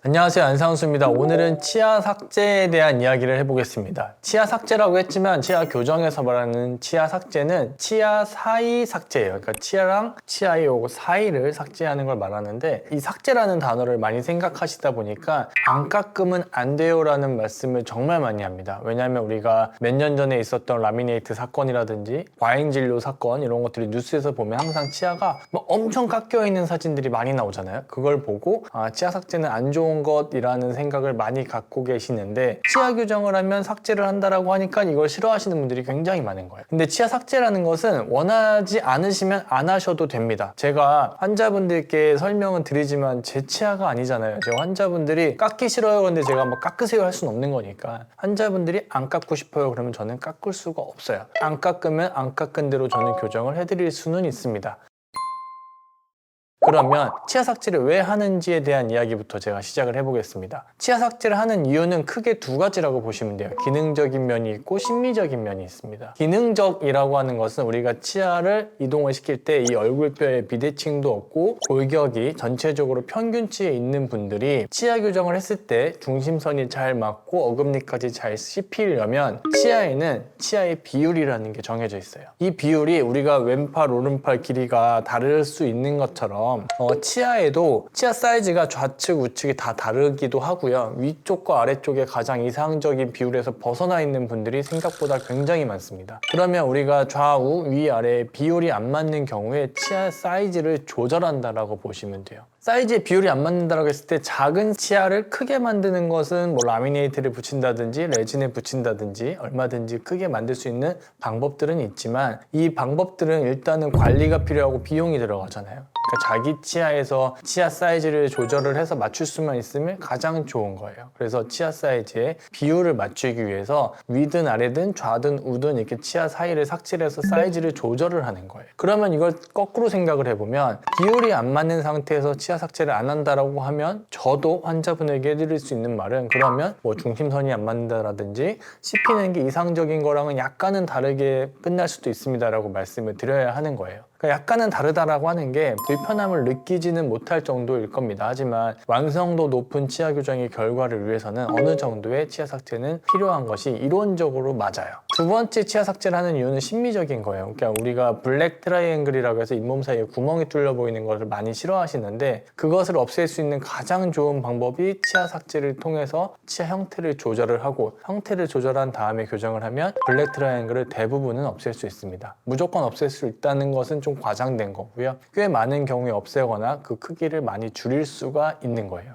안녕하세요, 안상수입니다. 오늘은 치아 삭제에 대한 이야기를 해보겠습니다. 치아 삭제라고 했지만 치아 교정에서 말하는 치아 삭제는 치아 사이 삭제예요. 그러니까 치아랑 치아의 요거 사이를 삭제하는 걸 말하는데, 이 삭제라는 단어를 많이 생각하시다 보니까 안 깎으면 안 돼요 라는 말씀을 정말 많이 합니다. 왜냐하면 우리가 몇 년 전에 있었던 라미네이트 사건이라든지 과잉 진료 사건, 이런 것들이 뉴스에서 보면 항상 치아가 뭐 엄청 깎여 있는 사진들이 많이 나오잖아요. 그걸 보고 치아 삭제는 안 좋은 것이라는 생각을 많이 갖고 계시는데, 치아 교정을 하면 삭제를 한다라고 하니까 이걸 싫어하시는 분들이 굉장히 많은 거예요. 근데 치아 삭제라는 것은 원하지 않으시면 안 하셔도 됩니다. 제가 환자분들께 설명은 드리지만 제 치아가 아니잖아요. 제 환자분들이 깎기 싫어요, 그런데 제가 뭐 깎으세요 할 수는 없는 거니까, 환자분들이 안 깎고 싶어요 그러면 저는 깎을 수가 없어요. 안 깎으면 안 깎은 대로 저는 교정을 해드릴 수는 있습니다. 그러면 치아 삭제를 왜 하는지에 대한 이야기부터 제가 시작을 해보겠습니다. 치아 삭제를 하는 이유는 크게 두 가지라고 보시면 돼요. 기능적인 면이 있고 심리적인 면이 있습니다. 기능적이라고 하는 것은 우리가 치아를 이동을 시킬 때 이 얼굴뼈에 비대칭도 없고 골격이 전체적으로 평균치에 있는 분들이 치아 교정을 했을 때 중심선이 잘 맞고 어금니까지 잘 씹히려면 치아에는 치아의 비율이라는 게 정해져 있어요. 이 비율이 우리가 왼팔, 오른팔 길이가 다를 수 있는 것처럼 치아에도 치아 사이즈가 좌측, 우측이 다 다르기도 하고요. 위쪽과 아래쪽에 가장 이상적인 비율에서 벗어나 있는 분들이 생각보다 굉장히 많습니다. 그러면 우리가 좌우, 위, 아래의 비율이 안 맞는 경우에 치아 사이즈를 조절한다라고 보시면 돼요. 사이즈의 비율이 안 맞는다고 했을 때 작은 치아를 크게 만드는 것은 뭐 라미네이트를 붙인다든지 레진을 붙인다든지 얼마든지 크게 만들 수 있는 방법들은 있지만, 이 방법들은 일단은 관리가 필요하고 비용이 들어가잖아요. 그러니까 자기 치아에서 치아 사이즈를 조절을 해서 맞출 수만 있으면 가장 좋은 거예요. 그래서 치아 사이즈의 비율을 맞추기 위해서 위든 아래든 좌든 우든 이렇게 치아 사이를 삭제를 해서 사이즈를 조절을 하는 거예요. 그러면 이걸 거꾸로 생각을 해보면, 비율이 안 맞는 상태에서 치아 삭제를 안 한다라고 하면 저도 환자분에게 해드릴 수 있는 말은, 그러면 뭐 중심선이 안 맞는다라든지 씹히는 게 이상적인 거랑은 약간은 다르게 끝날 수도 있습니다라고 말씀을 드려야 하는 거예요. 그러니까 약간은 다르다라고 하는 게 불편함을 느끼지는 못할 정도일 겁니다. 하지만 완성도 높은 치아 교정의 결과를 위해서는 어느 정도의 치아 삭제는 필요한 것이 이론적으로 맞아요. 두 번째 치아 삭제를 하는 이유는 심리적인 거예요. 그러니까 우리가 블랙 트라이앵글이라고 해서 잇몸 사이에 구멍이 뚫려 보이는 것을 많이 싫어하시는데, 그것을 없앨 수 있는 가장 좋은 방법이 치아 삭제를 통해서 치아 형태를 조절을 하고, 형태를 조절한 다음에 교정을 하면 블랙 트라이앵글을 대부분은 없앨 수 있습니다. 무조건 없앨 수 있다는 것은 좀 과장된 거고요. 꽤 많은 경우에 없애거나 그 크기를 많이 줄일 수가 있는 거예요.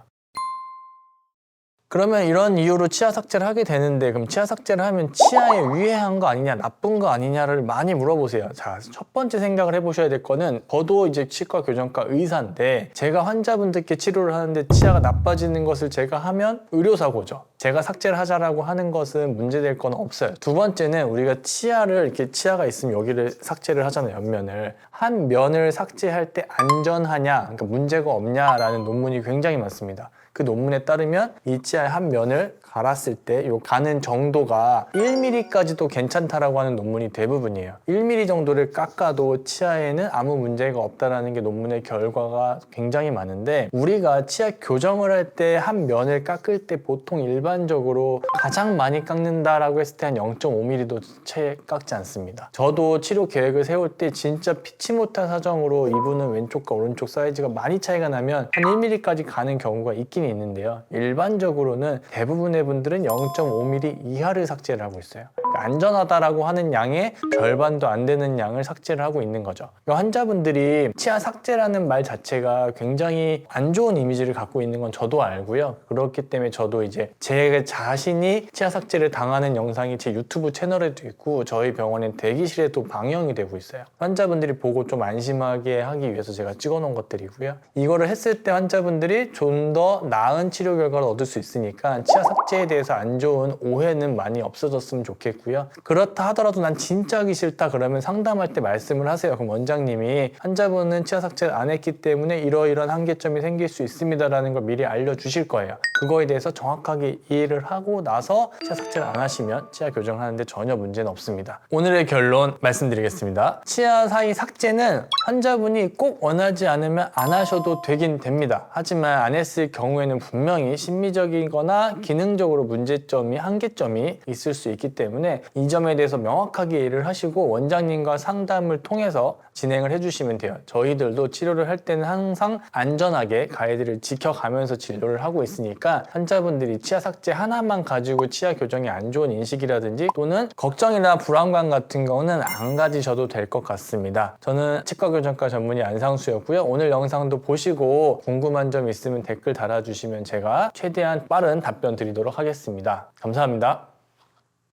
그러면 이런 이유로 치아 삭제를 하게 되는데, 그럼 치아 삭제를 하면 치아에 유해한 거 아니냐, 나쁜 거 아니냐를 많이 물어보세요. 자, 첫 번째 생각을 해보셔야 될 거는, 저도 이제 치과 교정과 의사인데 제가 환자분들께 치료를 하는데 치아가 나빠지는 것을 제가 하면 의료사고죠. 제가 삭제를 하자라고 하는 것은 문제될 건 없어요. 두 번째는, 우리가 치아를 이렇게 치아가 있으면 여기를 삭제를 하잖아요. 옆면을. 한 면을 삭제할 때 안전하냐, 그러니까 문제가 없냐라는 논문이 굉장히 많습니다. 그 논문에 따르면 이 치아의 한 면을 갈았을 때 요 가는 정도가 1mm까지도 괜찮다라고 하는 논문이 대부분이에요. 1mm 정도를 깎아도 치아에는 아무 문제가 없다라는 게 논문의 결과가 굉장히 많은데, 우리가 치아 교정을 할 때 한 면을 깎을 때 보통 일반적으로 가장 많이 깎는다라고 했을 때 한 0.5mm도 채 깎지 않습니다. 저도 치료 계획을 세울 때 진짜 피치 못할 사정으로 이분은 왼쪽과 오른쪽 사이즈가 많이 차이가 나면 한 1mm까지 가는 경우가 있긴 있는데요. 일반적으로는 대부분의 분들은 0.5mm 이하를 삭제를 하고 있어요. 그러니까 안전하다라고 하는 양의 절반도 안 되는 양을 삭제를 하고 있는 거죠. 그러니까 환자분들이 치아 삭제라는 말 자체가 굉장히 안 좋은 이미지를 갖고 있는 건 저도 알고요. 그렇기 때문에 저도 이제 제 자신이 치아 삭제를 당하는 영상이 제 유튜브 채널에도 있고, 저희 병원의 대기실에도 방영이 되고 있어요. 환자분들이 보고 좀 안심하게 하기 위해서 제가 찍어놓은 것들이고요. 이거를 했을 때 환자분들이 좀 더 나은 치료 결과를 얻을 수 있으니까 치아 삭제에 대해서 안 좋은 오해는 많이 없어졌으면 좋겠고요. 되고요. 그렇다 하더라도 난 진짜 하기 싫다 그러면 상담할 때 말씀을 하세요. 그럼 원장님이 환자분은 치아 삭제를 안 했기 때문에 이러이러한 한계점이 생길 수 있습니다라는 걸 미리 알려주실 거예요. 그거에 대해서 정확하게 이해를 하고 나서 치아 삭제를 안 하시면 치아 교정을 하는데 전혀 문제는 없습니다. 오늘의 결론 말씀드리겠습니다. 치아 사이 삭제는 환자분이 꼭 원하지 않으면 안 하셔도 되긴 됩니다. 하지만 안 했을 경우에는 분명히 심미적이거나 기능적으로 문제점이 한계점이 있을 수 있기 때문에 이 점에 대해서 명확하게 이해를 하시고 원장님과 상담을 통해서 진행을 해주시면 돼요. 저희들도 치료를 할 때는 항상 안전하게 가이드를 지켜가면서 진료를 하고 있으니까 환자분들이 치아 삭제 하나만 가지고 치아 교정이 안 좋은 인식이라든지 또는 걱정이나 불안감 같은 경우는 안 가지셔도 될 것 같습니다. 저는 치과교정과 전문의 안상수였고요. 오늘 영상도 보시고 궁금한 점 있으면 댓글 달아주시면 제가 최대한 빠른 답변 드리도록 하겠습니다. 감사합니다.